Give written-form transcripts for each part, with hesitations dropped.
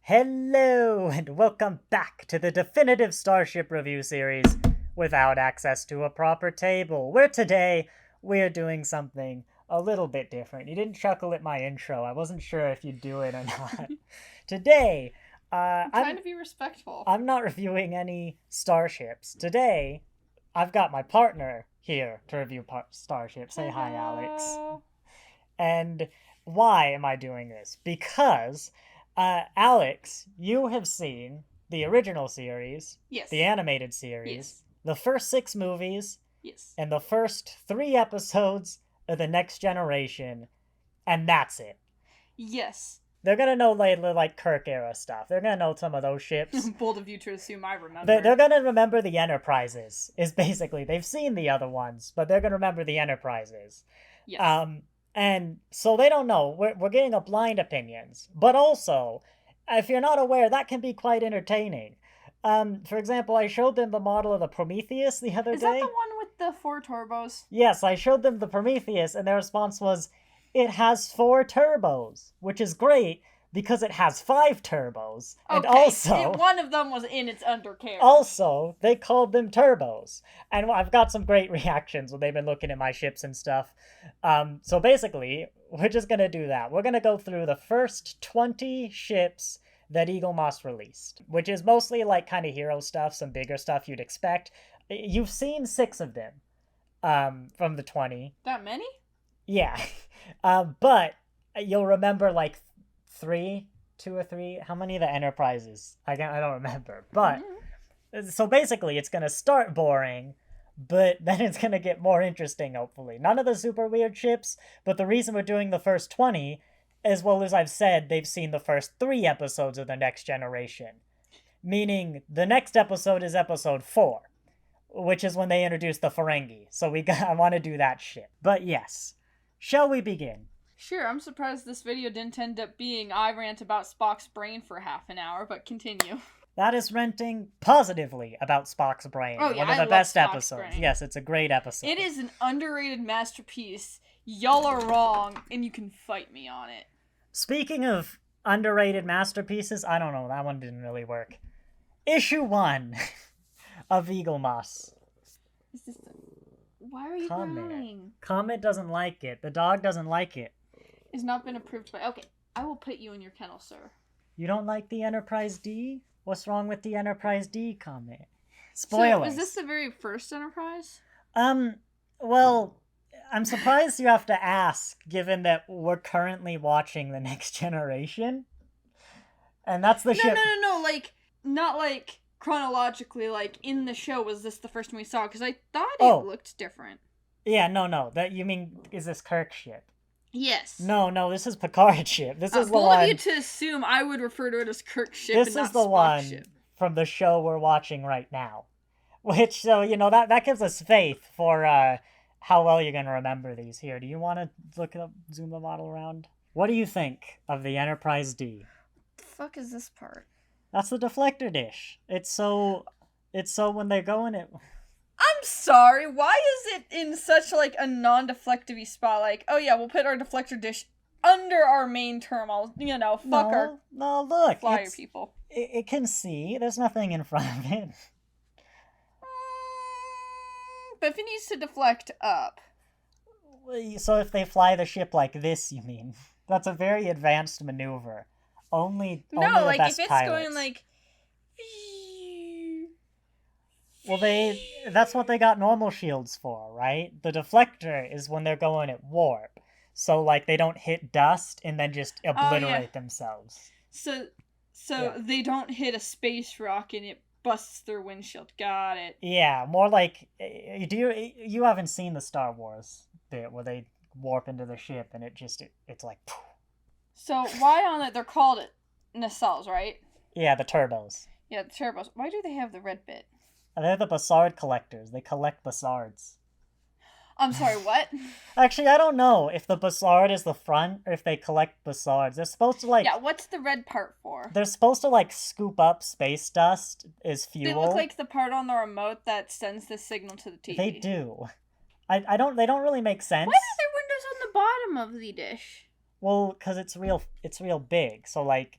Hello, and welcome back to the definitive Starship review series without access to a proper table, where today we're doing something a little bit different. You didn't chuckle at my intro. I wasn't sure if you'd do it or not. Today, I'm trying to be respectful. I'm not reviewing any Starships. Today, I've got my partner here to review Starships. Say hi, Alex. And why am I doing this? Because... Alex, you have seen the original series, Yes. the animated series, Yes. the first 6 movies, Yes. and the first 3 episodes of The Next Generation, and that's it. Yes. They're gonna know like Kirk era stuff. They're gonna know some of those ships. Bold of you to assume I remember. They're gonna remember the Enterprises, is basically. They've seen the other ones, but they're gonna remember the Enterprises. Yes. And so they don't know. We're getting a blind opinions. But also, if you're not aware, that can be quite entertaining. For example, I showed them the model of the Prometheus the other day. Is that the one with the 4 turbos? Yes, I showed them the Prometheus, and their response was, it has 4 turbos, which is great because it has 5 turbos. And also... one of them was in its undercarriage. Also, they called them turbos. And I've got some great reactions when they've been looking at my ships and stuff. So basically, we're just going to do that. We're going to go through the first 20 ships that Eaglemoss released, which is mostly like kind of hero stuff, some bigger stuff you'd expect. You've seen 6 of them from the 20. That many? Yeah. But you'll remember like 2 or 3. How many of the Enterprises? I don't remember. But so basically, it's gonna start boring, but then it's gonna get more interesting. Hopefully, none of the super weird ships. But the reason we're doing the first 20, as well as I've said, they've seen the first 3 episodes of The Next Generation, meaning the next episode is episode 4, which is when they introduce the Ferengi. So I want to do that shit. But yes, shall we begin? Sure, I'm surprised this video didn't end up being I rant about Spock's brain for half an hour, but continue. That is ranting positively about Spock's brain. Oh, yeah, one of the I best love Spock's episodes. brain. Yes, it's a great episode. It is an underrated masterpiece. Y'all are wrong, and you can fight me on it. Speaking of underrated masterpieces, I don't know, that one didn't really work. Issue 1 of Eaglemoss. Is this... Why are you crying? Comet doesn't like it. The dog doesn't like it. It's not been approved by... Okay, I will put you in your kennel, sir. You don't like the Enterprise-D? What's wrong with the Enterprise-D, Comet? Spoilers. So, is this the very first Enterprise? Well, I'm surprised you have to ask, given that we're currently watching The Next Generation. And that's the ship... No, like, not like chronologically, like, in the show, was this the first one we saw? Because I thought it looked different. Yeah, no, that you mean, is this Kirk's ship? Yes. No, this is Picard's ship. This is the bold one... of you to assume I would refer to it as Kirk's ship This and not is the Spock's one ship. from the show we're watching right now. Which, so, that gives us faith for how well you're going to remember these here. Do you want to zoom the model around? What do you think of the Enterprise-D? The fuck is this part? That's the deflector dish. It's so when they go in it... I'm sorry, why is it in such, like, a non-deflective-y spot? Like, oh yeah, we'll put our deflector dish under our main terminal, fuck our look, flyer people. It can see, there's nothing in front of it. But if it needs to deflect up... So if they fly the ship like this, you mean? That's a very advanced maneuver. Only the best like, if it's pilots. going, like... Well, that's what they got normal shields for, right? The deflector is when they're going at warp. So, like, they don't hit dust and then just obliterate themselves. So they don't hit a space rock and it busts their windshield. Got it. Yeah, more like... You haven't seen the Star Wars bit where they warp into the ship and it's like... Poof. So, why on it, they're called nacelles, right? Yeah, the turbos. Yeah, the turbos. Why do they have the red bit? They're the Bassard collectors. They collect Bassards. I'm sorry, what? Actually, I don't know if the Bassard is the front or if they collect Bassards. They're supposed to, like... Yeah, what's the red part for? They're supposed to, like, scoop up space dust as fuel. They look like the part on the remote that sends the signal to the TV. They do. They don't really make sense. Why are there windows on the bottom of the dish? Well, because it's real big. So, like,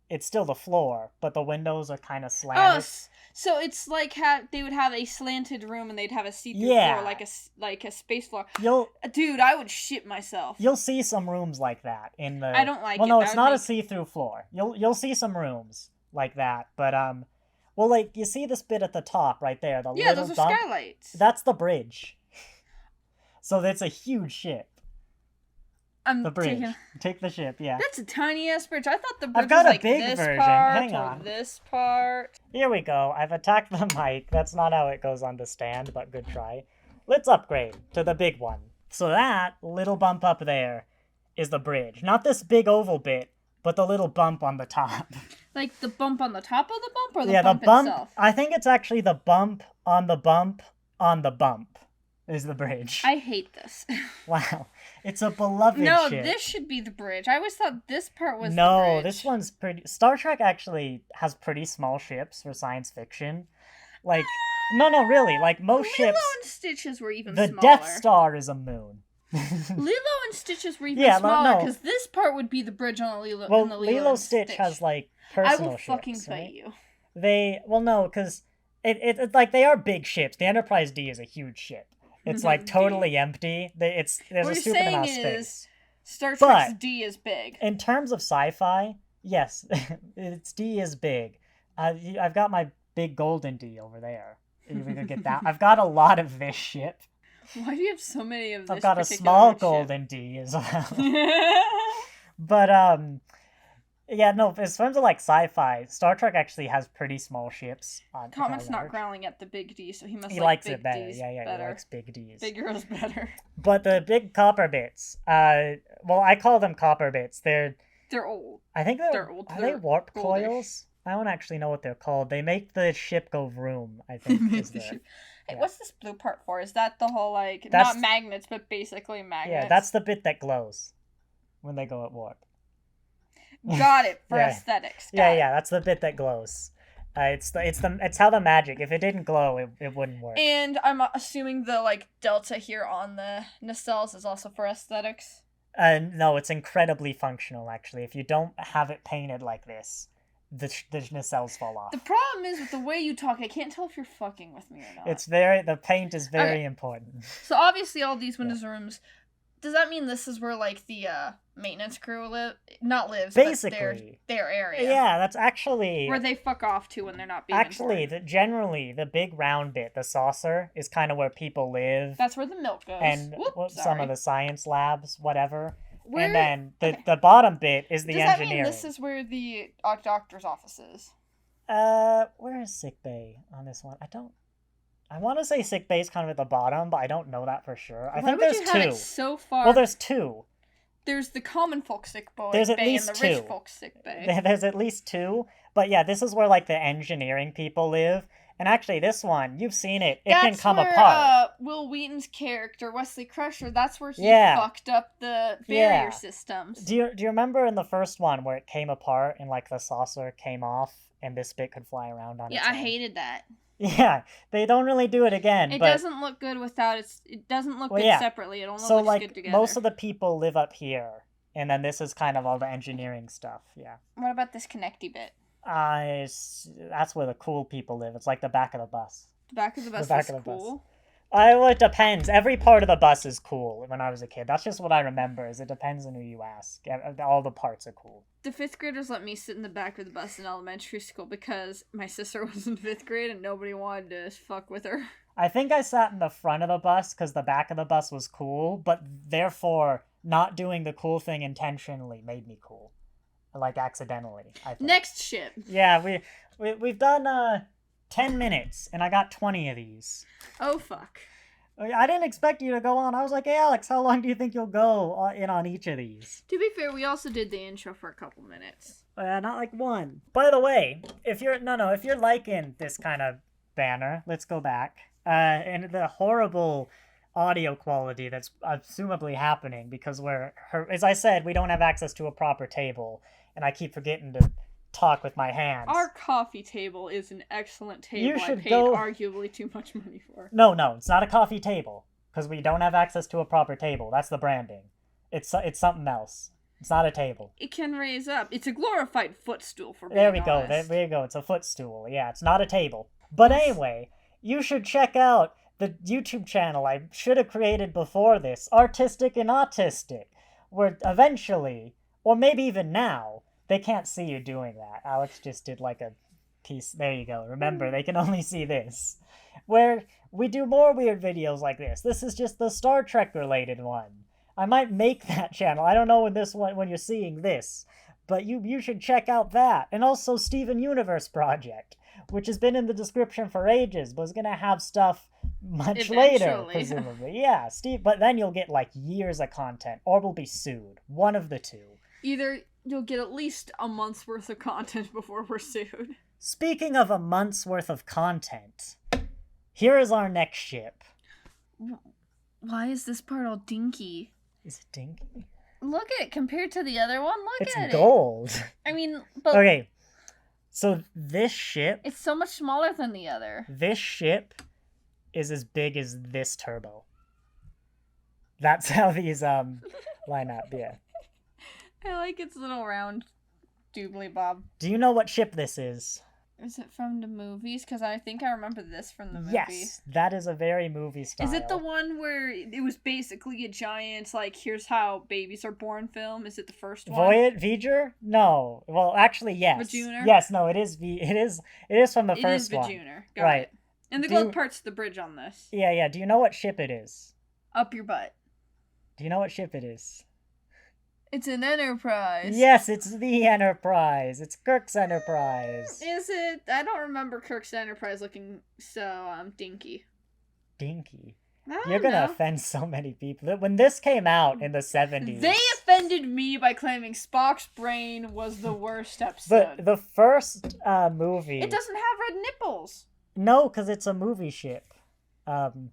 it's still the floor, but the windows are kind of Oh, slanted. so it's like they would have a slanted room and they'd have a see-through Yeah. floor, like a space floor. You'll Dude, I would shit myself. you'll see some rooms like that in the. I don't like well, it. no, That it's would not a make- see-through floor. You'll see some rooms like that, but well, like you see this bit at the top right there, the Yeah, little those are bump. skylights. That's the bridge. So that's a huge ship. I'm The bridge. taking- Take the ship, yeah. That's a tiny ass bridge. I thought the bridge I've got was a like big this version. part Hang or on. this part. Here we go. I've attacked the mic. That's not how it goes on the stand, but good try. Let's upgrade to the big one. So that little bump up there is the bridge. Not this big oval bit, but the little bump on the top. Like the bump on the top of the bump or the Yeah, bump the bump. itself? I think it's actually the bump on the bump on the bump is the bridge. I hate this. Wow. It's a beloved No, ship. this should be the bridge. I always thought this part was the No, bridge. this one's pretty. Star Trek actually has pretty small ships for science fiction. Like, no, really. Like most Lilo ships, and Stitches were even the smaller. Death Star is a moon. Lilo and Stitches were even Yeah, smaller no. because this part would be the bridge on the Lilo. Well, on the Lilo Lilo and Stitch has like I personal will ships. fucking fight right? you. No, because it's like they are big ships. The Enterprise-D is a huge ship. It's like D. totally empty. There's What a you're stupid saying amount of is space. Star But- Trek's D is big. In terms of sci-fi, yes, its D is big. I've got my big golden D over there. You can get that. I've got a lot of this ship. Why do you have so many of this? I've got a particular small ship? golden D as well. But yeah, no. In terms of like sci-fi, Star Trek actually has pretty small ships. Comet's not large. growling at the big D, so he must He like likes big it better. D's Yeah, better. he likes big D's. Bigger is better. But the big copper bits, well, I call them copper bits. They're Old. I think They're old. Are they They're warp goldish. coils? I don't actually know what they're called. They make the ship go vroom, I think. is the- Hey, yeah. what's this blue part for? Is that the whole like That's- not magnets, but basically magnets? Yeah, that's the bit that glows when they go at warp. Got it for Yeah. aesthetics. Yeah, Got it. yeah, that's the bit that glows. It's how the magic. If it didn't glow, it wouldn't work. And I'm assuming the like delta here on the nacelles is also for aesthetics. No, it's incredibly functional actually. If you don't have it painted like this, the nacelles fall off. The problem is with the way you talk, I can't tell if you're fucking with me or not. The paint is very Okay. important. So obviously all these windows and rooms. Does that mean this is where like the maintenance crew not lives, Basically. but their area? Yeah, that's actually Where they fuck off to when they're not being actually important. generally the big round bit, the saucer, is kind of where people live. That's where the milk goes. and Whoops, some sorry. of the science labs, whatever. Where, And then okay. the bottom bit is the Does that engineering. mean this is where the doctor's office is? Where is sick bay on this one? I want to say sick bay is kind of at the bottom, but I don't know that for sure. I Why think would there's you have two. it so far? Well, there's two. There's the common folk sick bay There's at and least the rich two. folk sick bay. There's at least two. But yeah, this is where like the engineering people live. And actually, this one, you've seen it. It can That's come where, apart. Will Wheaton's character, Wesley Crusher, that's where he Yeah. fucked up the barrier Yeah. systems. Do you remember in the first one where it came apart and like the saucer came off and this bit could fly around on Yeah, its I own? hated that. Yeah, they don't really do it again. It but doesn't look good without it doesn't look Well, good yeah. separately. It only so looks like good together. most of the people live up here, and then this is kind of all the engineering stuff. Yeah, What about this connecty bit? that's where the cool people live. It's like the back of the bus. The back of the bus back is of the bus. cool. Well, it depends. Every part of the bus is cool. When I was a kid, that's just what I remember. Is it depends on who you ask. All the parts are cool. The fifth graders let me sit in the back of the bus in elementary school because my sister was in fifth grade and nobody wanted to fuck with her. I think I sat in the front of the bus because the back of the bus was cool, but therefore not doing the cool thing intentionally made me cool, like accidentally. I think. Next ship. Yeah, we've done 10 minutes, and I got 20 of these. Oh fuck. I didn't expect you to go on. I was like, hey Alex, how long do you think you'll go in on each of these? To be fair, we also did the intro for a couple minutes. Not like one. By the way, if you're liking this kind of banner, let's go back. And the horrible audio quality that's assumably happening because as I said, we don't have access to a proper table, and I keep forgetting to talk with my hands. Our coffee table is an excellent table. You I should paid go- arguably too much money for. No, it's not a coffee table because we don't have access to a proper table. That's the branding. It's something else. It's not a table. It can raise up. It's a glorified footstool for being There we go. honest. There you go. It's a footstool. Yeah, it's not a table. But anyway, you should check out the YouTube channel I should have created before this, Artistic and Autistic, where eventually, or maybe even now, they can't see you doing that. Alex just did like a piece. There you go. Remember, they can only see this. Where we do more weird videos like this. This is just the Star Trek related one. I might make that channel. I don't know when you're seeing this, but you should check out that. And also Steven Universe Project, which has been in the description for ages, but is gonna have stuff much later, presumably. Yeah, Steve. But then you'll get like years of content, or we'll be sued. One of the two. Either you'll get at least a month's worth of content before we're sued. Speaking of a month's worth of content, here is our next ship. Why is this part all dinky? Is it dinky? Look at it compared to the other one. Look at it. It's gold. I mean, but okay. So this ship, it's so much smaller than the other. This ship is as big as this turbo. That's how these line up. Yeah. I like its little round doobly bob. Do you know what ship this is? Is it from the movies? Because I think I remember this from the movie. Yes, that is a very movie style. Is it the one where it was basically a giant, like, here's how babies are born film? Is it the first one? Voyager? No. Well, actually, yes. Vajuner? Yes, no, it is from the first one. It is Vajuner. Got right. it. And the gold part's the bridge on this. Yeah. Do you know what ship it is? Up your butt. Do you know what ship it is? It's an Enterprise. Yes, it's the Enterprise. It's Kirk's Enterprise. Is it? I don't remember Kirk's Enterprise looking so dinky. Dinky. I don't You're gonna know. offend so many people. When this came out in the 70s... They offended me by claiming Spock's brain was the worst episode. The first movie... It doesn't have red nipples. No, because it's a movie ship. And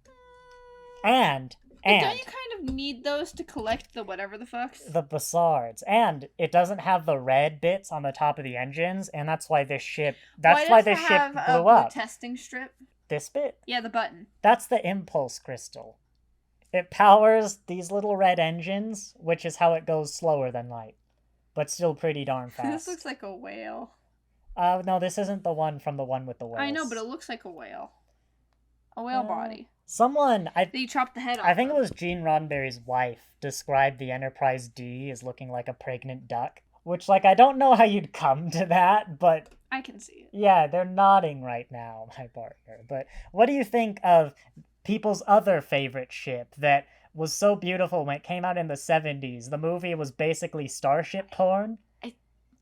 Don't you kind of need those to collect the whatever the fucks? The Bassards. And it doesn't have the red bits on the top of the engines, and that's why this ship... That's why this ship blew up. Testing strip? This bit? Yeah, the button. That's the impulse crystal. It powers these little red engines, which is how it goes slower than light. But still pretty darn fast. This looks like a whale. No, this isn't the one from the one with the whales. I know, but it looks like a whale. A whale body. Someone... They chopped the head off. I think it was Gene Roddenberry's wife described the Enterprise-D as looking like a pregnant duck. Which, like, I don't know how you'd come to that, but... I can see it. Yeah, they're nodding right now, my partner. But what do you think of people's other favorite ship that was so beautiful when it came out in the 70s? The movie was basically Starship porn.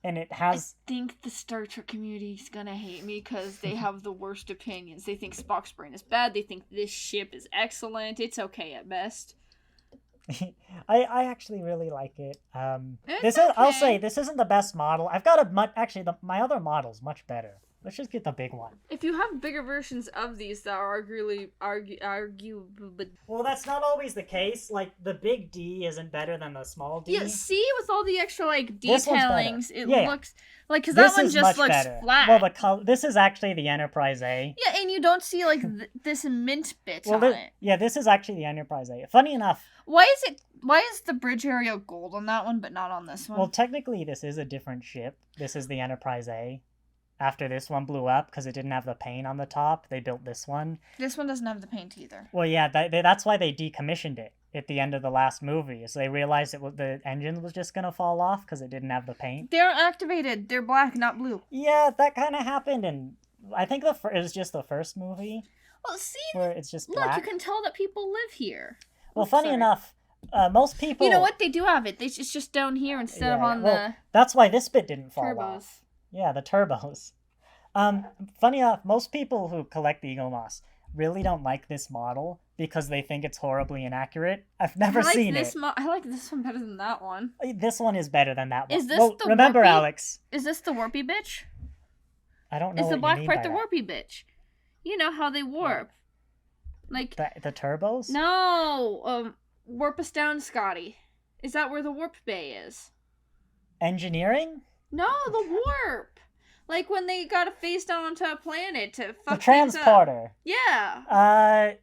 And it has... I think the Star Trek community is gonna hate me because they have the worst opinions. They think Spock's brain is bad. They think this ship is excellent. It's okay at best. I actually really like it. It's okay. I'll say this isn't the best model. I've got my other model's much better. Let's just get the big one. If you have bigger versions of these that are arguable. Well, that's not always the case. Like, the big D isn't better than the small D. Yeah, see, with all the extra, like, This one's better. detailing, it Yeah. looks... Like, because This that one is just much looks better. flat. Well, this is actually the Enterprise-A. Yeah, and you don't see, like, this mint bit on it. Yeah, this is actually the Enterprise-A. Funny enough... Why is the bridge area gold on that one, but not on this one? Well, technically, this is a different ship. This is the Enterprise-A. After this one blew up, because it didn't have the paint on the top, they built this one. This one doesn't have the paint either. Well, yeah, that's why they decommissioned it at the end of the last movie. So they realized the engine was just going to fall off because it didn't have the paint. They're activated. They're black, not blue. Yeah, that kind of happened, and I think it was just the first movie. Well, see, where it's just look, black. you can tell that people live here. Well, funny enough, most people... You know what? They do have it. It's just down here instead of on the... That's why this bit didn't fall turbos. off. Yeah, the turbos. Funny enough, most people who collect the Eaglemoss really don't like this model because they think it's horribly inaccurate. I've never seen it. I like this one better than that one. This one is better than that one. Is this the remember, warpy? Alex? Is this the warpy bitch? I don't know Is what the you black mean part by the that. warpy bitch? You know how they warp. Like The turbos? no, warp us down, Scotty. Is that where the warp bay is? Engineering? No, the warp. Like when they gotta face down onto a planet to fuck The things up. transporter. Yeah.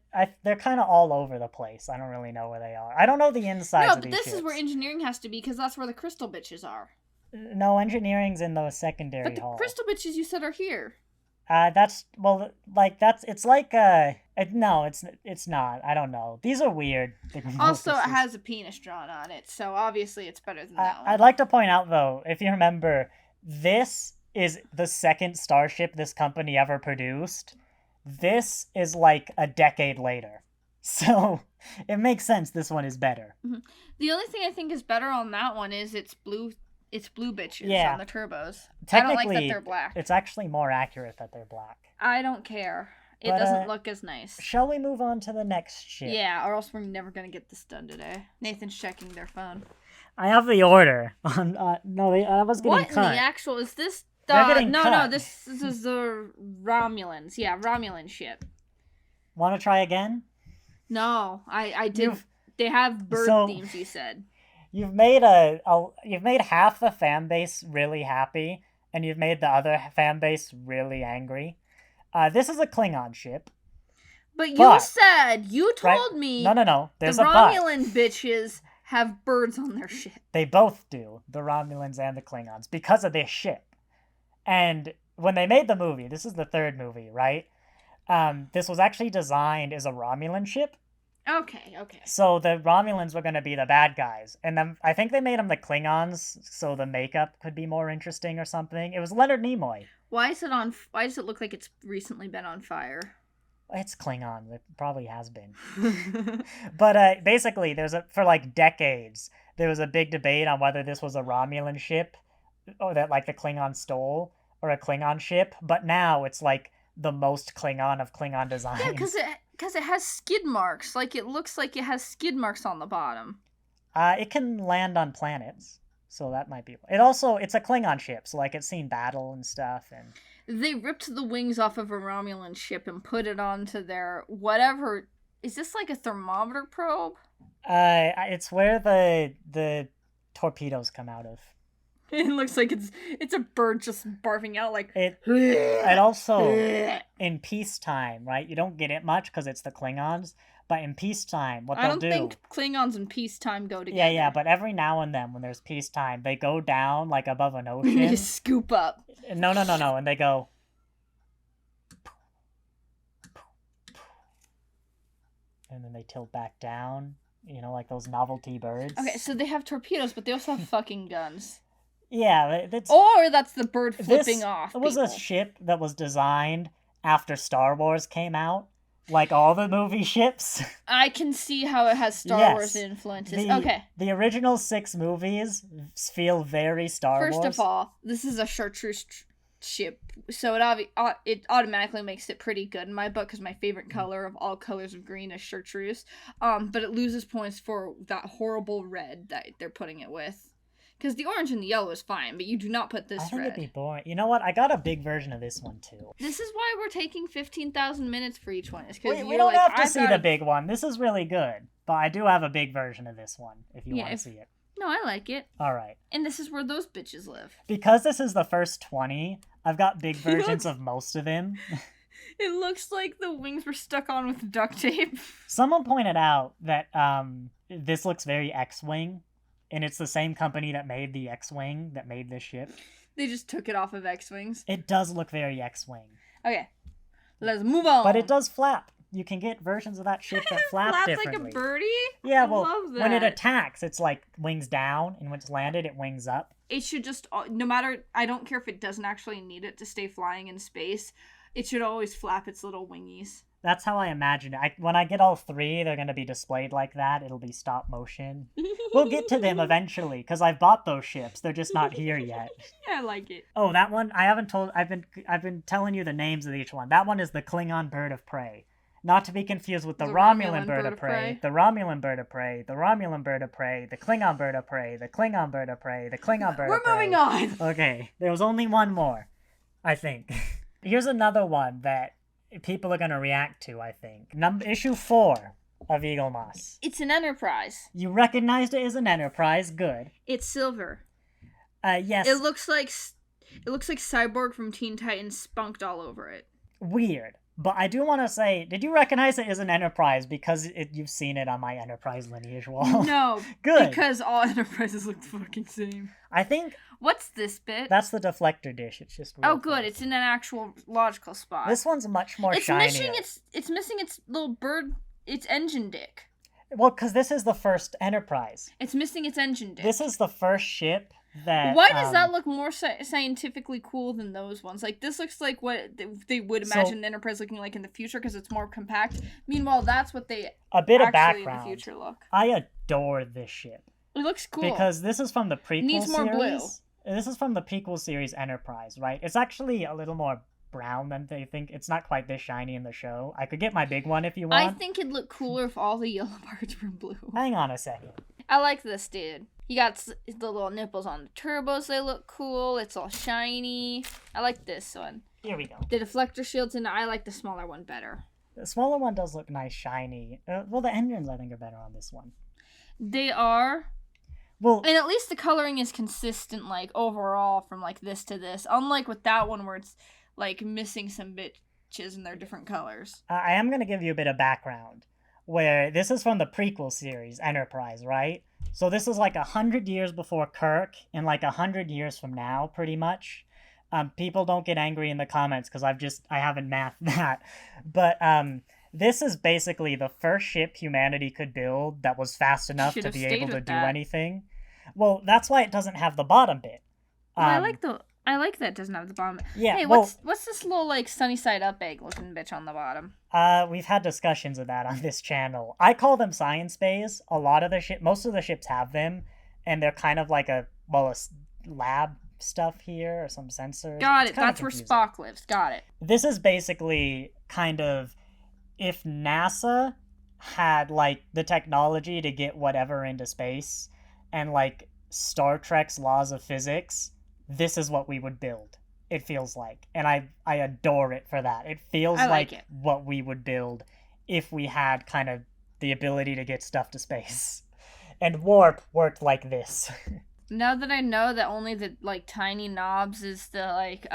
They're kind of all over the place. I don't really know where they are. I don't know the insides No, of but these this ships. is where engineering has to be, because that's where the crystal bitches are. No, engineering's in the secondary But the hall. crystal bitches you said are here. No, it's not. I don't know. These are weird. Also, it has a penis drawn on it, so obviously it's better than that one. I'd like to point out, though, if you remember, this is the second Starship this company ever produced. This is like a decade later. So, it makes sense this one is better. Mm-hmm. The only thing I think is better on that one is it's blue bitches on the turbos. I don't like that they're black. It's actually more accurate that they're black. I don't care. It doesn't look as nice. Shall we move on to the next ship? Yeah, or else we're never going to get this done today. Nathan's checking their phone. I have the order. I was getting cut. What in the actual... Is this the... They're getting cut. No, this is the Romulans. Yeah, Romulan ship. Want to try again? No, I did. They have bird themes, you said. You've made you've made half the fan base really happy, and you've made the other fan base really angry. This is a Klingon ship. But you said, you told me... No. There's the a Romulan bitches have birds on their ship. They both do, the Romulans and the Klingons, because of this ship. And when they made the movie, this is the third movie, right? This was actually designed as a Romulan ship. Okay. So the Romulans were going to be the bad guys. And then I think they made them the Klingons so the makeup could be more interesting or something. It was Leonard Nimoy. Why does it look like it's recently been on fire? It's Klingon. It probably has been. But basically, for like decades, there was a big debate on whether this was a Romulan ship or that like the Klingon stole or a Klingon ship. But now it's like the most Klingon of Klingon designs. Yeah, because it has skid marks. Like, it looks like it has skid marks on the bottom. It can land on planets, so that might be... It's a Klingon ship, so, like, it's seen battle and stuff, and... They ripped the wings off of a Romulan ship and put it onto their... whatever... Is this, like, a thermometer probe? It's where the torpedoes come out of. It looks like it's a bird just barfing out like... And also, in peacetime, right? You don't get it much because it's the Klingons, but in peacetime, what they'll do... I don't think Klingons and peacetime go together. Yeah, but every now and then when there's peacetime, they go down, like, above an ocean. They scoop up. No, and they go... And then they tilt back down, like those novelty birds. Okay, so they have torpedoes, but they also have fucking guns. Yeah, or that's the bird flipping off. It was a ship that was designed after Star Wars came out, like all the movie ships. I can see how it has Star Wars influences. Okay. The original 6 movies feel very Star Wars. First of all, this is a chartreuse ship, so it automatically makes it pretty good in my book because my favorite color of all colors of green is chartreuse. But it loses points for that horrible red that they're putting it with. Because the orange and the yellow is fine, but you do not put this red. I think it'd be boring. You know what? I got a big version of this one, too. This is why we're taking 15,000 minutes for each one. We don't have to see the big one. This is really good. But I do have a big version of this one, if you want to see it. No, I like it. All right. And this is where those bitches live. Because this is the first 20, I've got big versions of most of them. It looks like the wings were stuck on with duct tape. Someone pointed out that this looks very X-Wing. And it's the same company that made the X-Wing that made this ship. They just took it off of X-Wings. It does look very X-Wing. Okay, let's move on. But it does flap. You can get versions of that ship that flap differently. Flaps like a birdie? Yeah, I love that. When it attacks, it's like wings down, and when it's landed, it wings up. It should just, no matter, I don't care if it doesn't actually need it to stay flying in space, it should always flap its little wingies. That's how I imagine it. When I get all 3, they're going to be displayed like that. It'll be stop motion. We'll get to them eventually, because I've bought those ships. They're just not here yet. Yeah, I like it. Oh, that one? I've been telling you the names of each one. That one is the Klingon bird of prey. Not to be confused with the Romulan bird of prey, the Romulan bird of prey, the Romulan bird of prey, the Klingon bird of prey, the Klingon bird of prey, the Klingon bird of prey. We're moving on! Okay, there was only one more, I think. Here's another one that people are going to react to, I think. Issue 4 of Eaglemoss. It's an Enterprise. You recognized it as an Enterprise. Good. It's silver. Yes. It looks like It looks like Cyborg from Teen Titans spunked all over it. Weird. But I do want to say, did you recognize it as an Enterprise because you've seen it on my Enterprise lineage wall? No, Good. because all Enterprises look the fucking same. I think... What's this bit? That's the deflector dish. It's just... Oh, good. It's in an actual logical spot. This one's much more shiny. It's missing its little bird... its engine dick. Well, because this is the first Enterprise. It's missing its engine dick. This is the first ship that... Why does that look more scientifically cool than those ones? Like, this looks like what they would imagine the Enterprise looking like in the future because it's more compact. Meanwhile, that's what they a bit of actually background. in the future look. I adore this ship. It looks cool. Because this is from the prequel Needs series. more blue. This is from the prequel series Enterprise, right? It's actually a little more brown than they think. It's not quite this shiny in the show. I could get my big one if you want. I think it'd look cooler if all the yellow parts were blue. Hang on a second. I like this dude. He got the little nipples on the turbos. They look cool. It's all shiny. I like this one. Here we go. The deflector shields, and I like the smaller one better. The smaller one does look nice, shiny. Well, the engines, I think, are better on this one. They are. Well, and at least the coloring is consistent, like, overall from, like, this to this. Unlike with that one where it's, like, missing some bitches and they're different colors. I am going to give you a bit of background. Where this is from the prequel series, Enterprise, right? So this is like 100 years before Kirk and like 100 years from now, pretty much. People don't get angry in the comments because I haven't mathed that. But this is basically the first ship humanity could build that was fast enough to be able to do anything. Well, that's why it doesn't have the bottom bit. Well, I like that it doesn't have the bottom. Yeah. Hey, what's this little like sunny side up egg looking bitch on the bottom? We've had discussions of that on this channel. I call them science bays. Most of the ships have them, and they're kind of like a lab stuff here or some sensors. Got it. That's where Spock lives. Got it. This is basically kind of if NASA had like the technology to get whatever into space and like Star Trek's laws of physics, this is what we would build. It feels like. And I adore it for that. It feels like what we would build if we had kind of the ability to get stuff to space. And warp worked like this. Now that I know that only the like tiny knobs is the like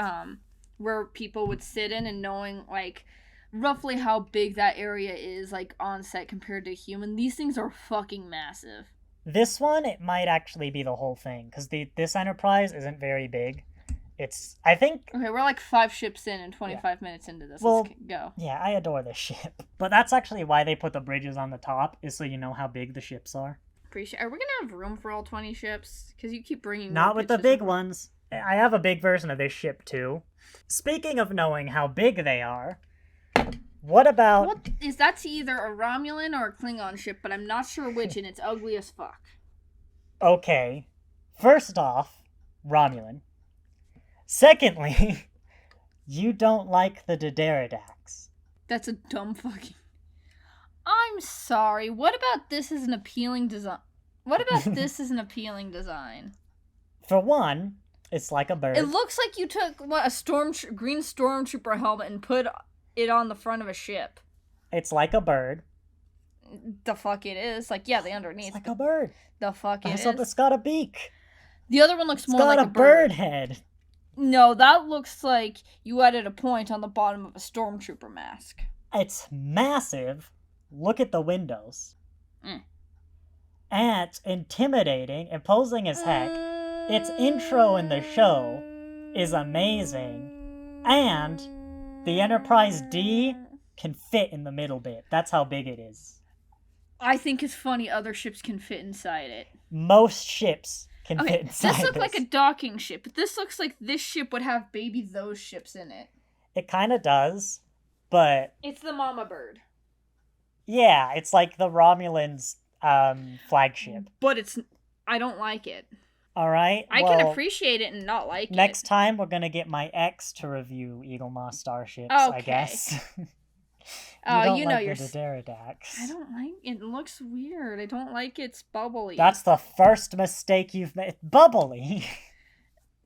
where people would sit in, and knowing like roughly how big that area is like on set compared to a human, these things are fucking massive. This one, it might actually be the whole thing, because this Enterprise isn't very big. It's, I think... Okay, we're like 5 ships in and 25 minutes into this. Well, let's go. Yeah, I adore this ship. But that's actually why they put the bridges on the top, is so you know how big the ships are. Are we gonna have room for all 20 ships? Because you keep bringing... Not with the big ones. I have a big version of this ship, too. Speaking of knowing how big they are... What about... What is that's either a Romulan or a Klingon ship, but I'm not sure which, and it's ugly as fuck. Okay. First off, Romulan. Secondly, you don't like the D'deridex. That's a dumb fucking... I'm sorry. What about this as an appealing design? What about this as an appealing design? For one, it's like a bird. It looks like you took a green stormtrooper helmet and put it on the front of a ship. It's like a bird. The fuck it is. Like, yeah, the underneath. It's like a bird. The fuck it is. It's got a beak. The other one looks more like a bird. It's got a bird head. No, that looks like you added a point on the bottom of a stormtrooper mask. It's massive. Look at the windows. And it's intimidating, imposing as heck. Its intro in the show is amazing. And the Enterprise D can fit in the middle bit. That's how big it is. I think it's funny other ships can fit inside it. Most ships can fit inside this looks like a docking ship, but this looks like this ship would have baby those ships in it. It kind of does, but... It's the mama bird. Yeah, it's like the Romulans' flagship. But I don't like it. Alright, I can appreciate it and not like it. Next time, we're gonna get my ex to review Eaglemoss Starships, I guess. Oh, you know your D'deridex. I don't like it. It looks weird. I don't like it's bubbly. That's the first mistake you've made. Bubbly.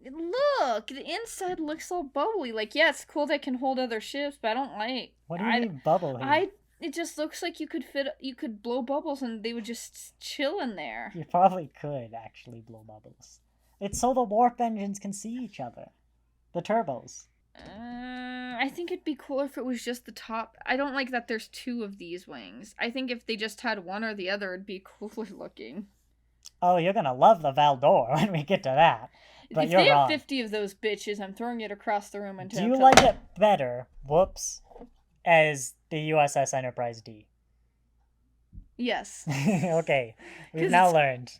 Look, the inside looks all bubbly. Like, yeah, it's cool that it can hold other ships, but I don't like. What do you mean bubbly? It just looks like you could blow bubbles and they would just chill in there. You probably could actually blow bubbles. It's so the warp engines can see each other. The turbos. I think it'd be cooler if it was just the top. I don't like that there's two of these wings. I think if they just had one or the other, it'd be cooler looking. Oh, you're gonna love the Valdor when we get to that. But if you're they wrong. have 50 of those bitches, I'm throwing it across the room. Do you like it better, whoops, as the USS Enterprise-D? Yes. Okay, we've now learned.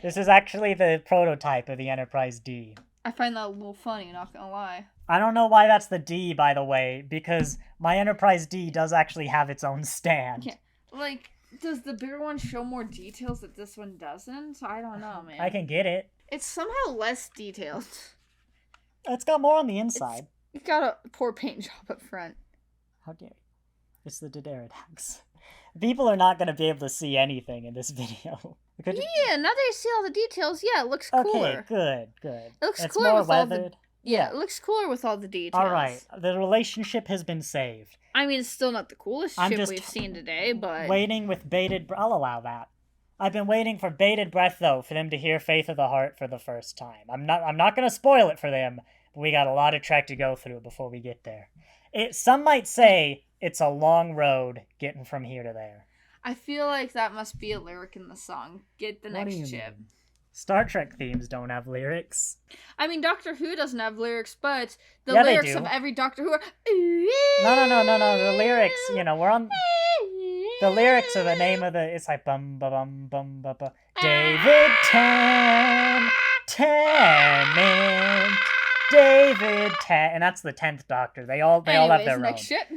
This is actually the prototype of the Enterprise-D. I find that a little funny, not gonna lie. I don't know why that's the D, by the way, because my Enterprise-D does actually have its own stand. Yeah, like, does the bigger one show more details that this one doesn't? I don't know, man. I can get it. It's somehow less detailed. It's got more on the inside. It's got a poor paint job up front. How dare you? It's the D'deridex. People are not going to be able to see anything in this video. Yeah, now that I see all the details, yeah, it looks cooler. Okay, good. It looks it's cooler more with weathered. all the... Yeah, it looks cooler with all the details. Alright, the relationship has been saved. I mean, it's still not the coolest I'm ship just we've seen today, but... waiting with bated breath. I'll allow that. I've been waiting for bated breath, though, for them to hear Faith of the Heart for the first time. I'm not going to spoil it for them, but we got a lot of trek to go through before we get there. Some might say it's a long road getting from here to there. I feel like that must be a lyric in the song. Get the next ship. Mean? Star Trek themes don't have lyrics. I mean, Doctor Who doesn't have lyrics, but the Yeah, lyrics of every Doctor Who are... No. The lyrics, we're on... The lyrics are the name of the... It's like bum ba bum bum ba ba. David Tennant. David Tennant. And that's the 10th Doctor. They all have their own. Next ship.